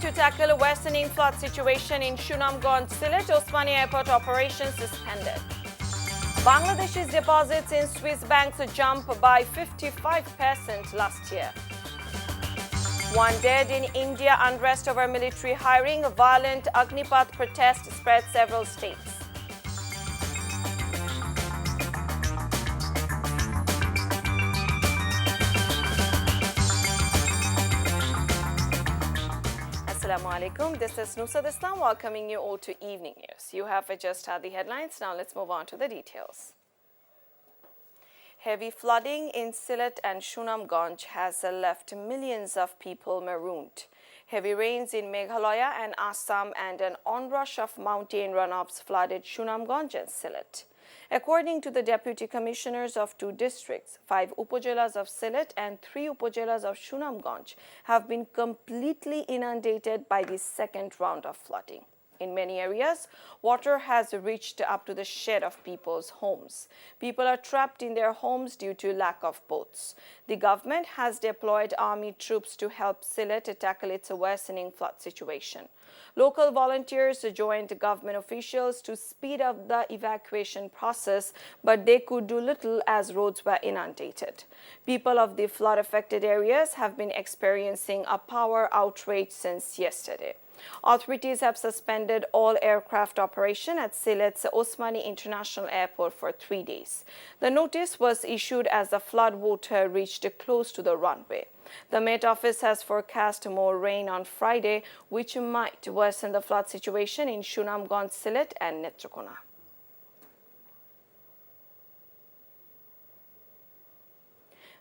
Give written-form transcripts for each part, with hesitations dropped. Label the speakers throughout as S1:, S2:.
S1: to tackle a worsening flood situation in Sunamganj, Sylhet, Osmania Airport operation suspended. Bangladesh's deposits in Swiss banks jumped by 55% last year. One dead in India, unrest over military hiring, a violent Agnipath protest spread several states. Assalamu alaikum. This is Nusrat Islam welcoming you all to Evening News. You have just had the headlines. Now let's move on to the details. Heavy flooding in Sylhet and Sunamganj has left millions of people marooned. Heavy rains in Meghalaya and Assam and an onrush of mountain runoffs flooded Sunamganj and Sylhet. According to the deputy commissioners of two districts, 5 upajilas of Sylhet and 3 upajilas of Sunamganj have been completely inundated by the second round of flooding. In many areas, water has reached up to the shed of people's homes. People are trapped in their homes due to lack of boats. The government has deployed army troops to help Sylhet tackle its worsening flood situation. Local volunteers joined government officials to speed up the evacuation process, but they could do little as roads were inundated. People of the flood-affected areas have been experiencing a power outrage since yesterday. Authorities have suspended all aircraft operation at Sylhet's Osmani International Airport for 3 days. The notice was issued as the flood water reached close to the runway. The Met Office has forecast more rain on Friday, which might worsen the flood situation in Sunamganj, Sylhet and Netrakona.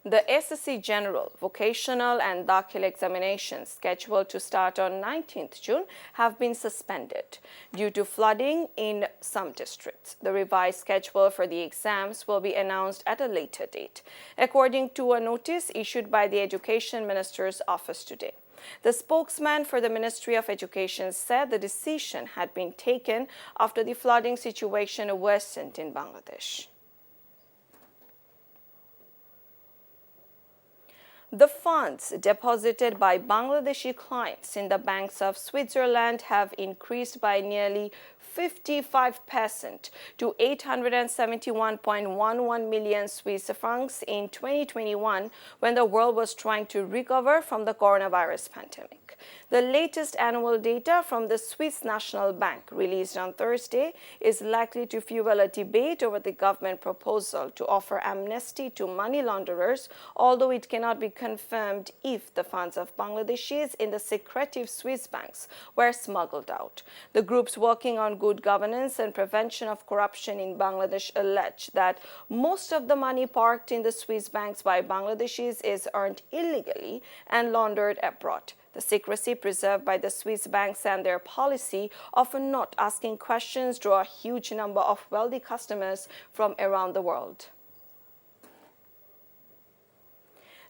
S1: The SSC General, Vocational and Dakhil examinations scheduled to start on 19th June have been suspended due to flooding in some districts. The revised schedule for the exams will be announced at a later date, according to a notice issued by the Education Minister's office today. The spokesman for the Ministry of Education said the decision had been taken after the flooding situation worsened in Bangladesh. The funds deposited by Bangladeshi clients in the banks of Switzerland have increased by nearly 55% to 871.11 million Swiss francs in 2021 when the world was trying to recover from the coronavirus pandemic. The latest annual data from the Swiss National Bank released on Thursday is likely to fuel a debate over the government proposal to offer amnesty to money launderers, although it cannot be confirmed if the funds of Bangladeshis in the secretive Swiss banks were smuggled out. The groups working on good governance and prevention of corruption in Bangladesh allege that most of the money parked in the Swiss banks by Bangladeshis is earned illegally and laundered abroad. The secrecy preserved by the Swiss banks and their policy of not asking questions draw a huge number of wealthy customers from around the world.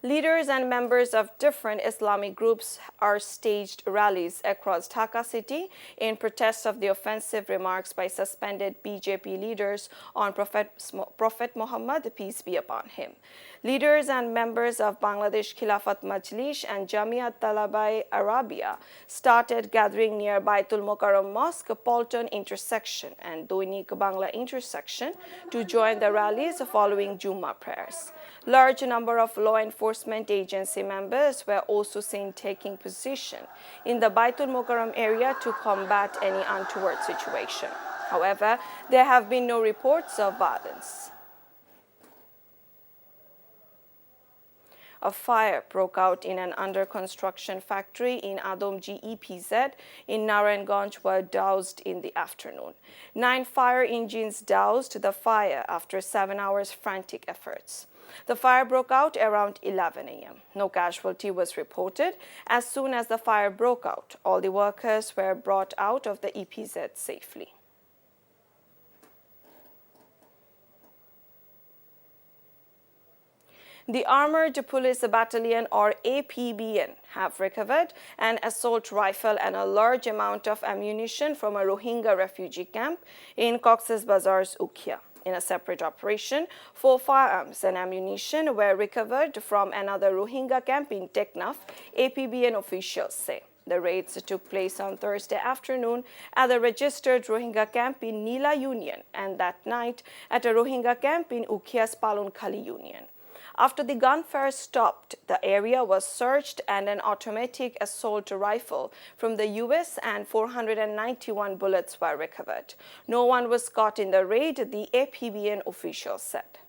S1: Leaders and members of different Islamic groups are staged rallies across Dhaka city in protest of the offensive remarks by suspended BJP leaders on Prophet Mohammad, peace be upon him. Leaders and members of Bangladesh Khilafat Majlis and Jamiat Talabai Arabia started gathering near Baitul Mokarram Mosque, Polton intersection and Doinik Bangla intersection to join the rallies following Jummah prayers. Large number of law enforcement agency members were also seen taking position in the Baitul Mokarram area to combat any untoward situation. However, there have been no reports of violence. A fire broke out in an under-construction factory in Adomji EPZ in Narayanganj were doused in the afternoon. 9 fire engines doused the fire after 7 hours frantic efforts. The fire broke out around 11 a.m. No casualty was reported. As soon as the fire broke out, all the workers were brought out of the EPZ safely. The Armored Police Battalion or APBN have recovered an assault rifle and a large amount of ammunition from a Rohingya refugee camp in Cox's Bazar's Ukhia. In a separate operation, 4 firearms and ammunition were recovered from another Rohingya camp in Teknaf, APBN officials say. The raids took place on Thursday afternoon at the registered Rohingya camp in Nila Union and that night at a Rohingya camp in Ukhia's Palonkhali Union. After the gunfire stopped, the area was searched and an automatic assault rifle from the US and 491 bullets were recovered. No one was caught in the raid, the APBN official said.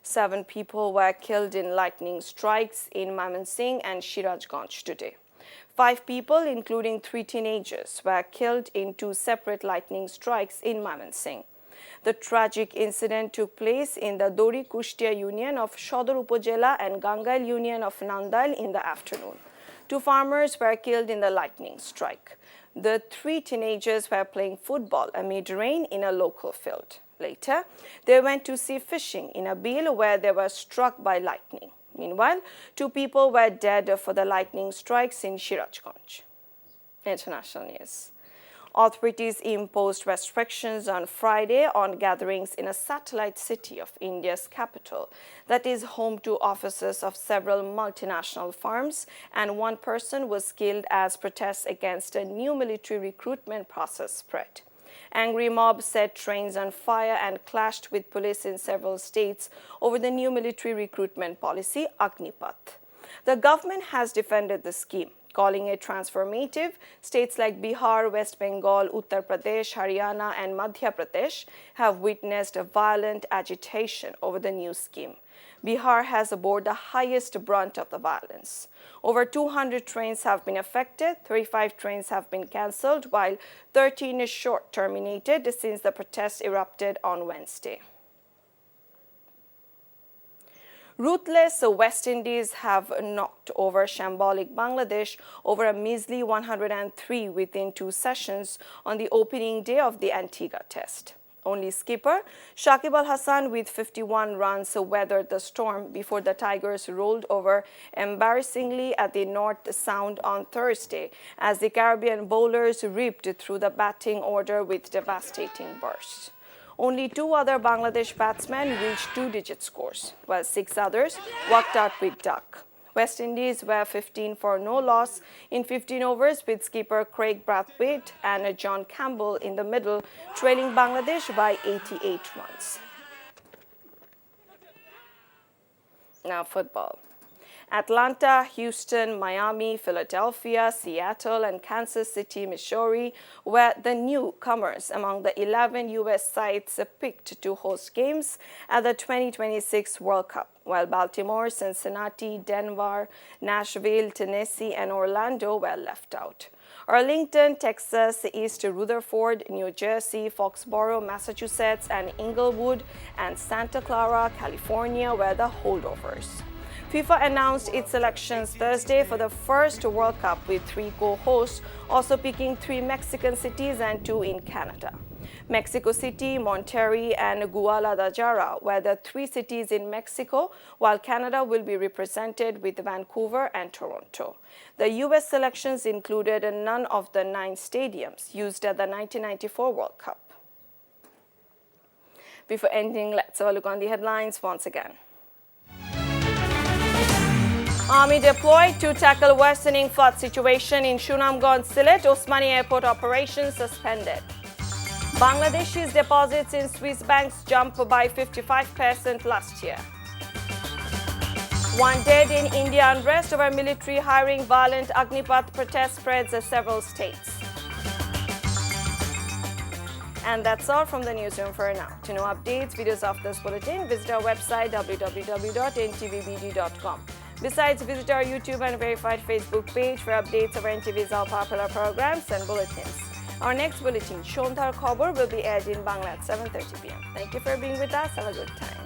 S1: Seven people were killed in lightning strikes in Mymensingh and Sirajganj today. 5 people, including 3 teenagers, were killed in 2 separate lightning strikes in Mymensingh. The tragic incident took place in the Dori Kushtia Union of Shodor Upojela and Gangail Union of Nandail in the afternoon. 2 farmers were killed in the lightning strike. The 3 teenagers were playing football amid rain in a local field. Later, they went to sea fishing in a bill where they were struck by lightning. Meanwhile, 2 people were dead for the lightning strikes in Sirajganj. International news. Authorities imposed restrictions on Friday on gatherings in a satellite city of India's capital that is home to offices of several multinational firms, and 1 person was killed as protests against a new military recruitment process spread. Angry mob set trains on fire and clashed with police in several states over the new military recruitment policy, Agnipath. The government has defended the scheme, calling it transformative. States like Bihar, West Bengal, Uttar Pradesh, Haryana, and Madhya Pradesh have witnessed a violent agitation over the new scheme. Bihar has borne the highest brunt of the violence. Over 200 trains have been affected, 35 trains have been cancelled, while 13 is short terminated since the protests erupted on Wednesday. Ruthless West Indies have knocked over shambolic Bangladesh over a measly 103 within 2 sessions on the opening day of the Antigua Test. Only skipper Shakib Al Hasan with 51 runs weathered the storm before the Tigers rolled over embarrassingly at the North Sound on Thursday as the Caribbean bowlers ripped through the batting order with devastating bursts. Only 2 other Bangladesh batsmen reached 2-digit scores, while 6 others walked out with duck. West Indies were 15 for no loss in 15 overs with skipper Craig Brathwaite and John Campbell in the middle, trailing Bangladesh by 88 runs. Now football. Atlanta, Houston, Miami, Philadelphia, Seattle, and Kansas City, Missouri were the newcomers among the 11 U.S. sides picked to host games at the 2026 World Cup, while Baltimore, Cincinnati, Denver, Nashville, Tennessee, and Orlando were left out. Arlington, Texas, East Rutherford, New Jersey, Foxborough, Massachusetts, and Inglewood and Santa Clara, California were the holdovers. FIFA announced its selections Thursday for the first World Cup with 3 co-hosts, also picking 3 Mexican cities and 2 in Canada. Mexico City, Monterrey, and Guadalajara were the 3 cities in Mexico, while Canada will be represented with Vancouver and Toronto. The U.S. selections included none of the 9 stadiums used at the 1994 World Cup. Before ending, let's have a look on the headlines once again. Army deployed to tackle worsening flood situation in Sunamganj, Sylhet. Osmani Airport operations suspended. Bangladesh's deposits in Swiss banks jumped by 55% last year. 1 dead in India unrest over military hiring. Violent Agnipath protest spreads several states. And that's all from the newsroom for now. To know updates, videos of this bulletin, visit our website www.ntvbd.com. Besides, visit our YouTube and verified Facebook page for updates of NTV's all popular programs and bulletins. Our next bulletin, Shondhar Khobor, will be aired in Bangla at 7:30 p.m. Thank you for being with us. Have a good time.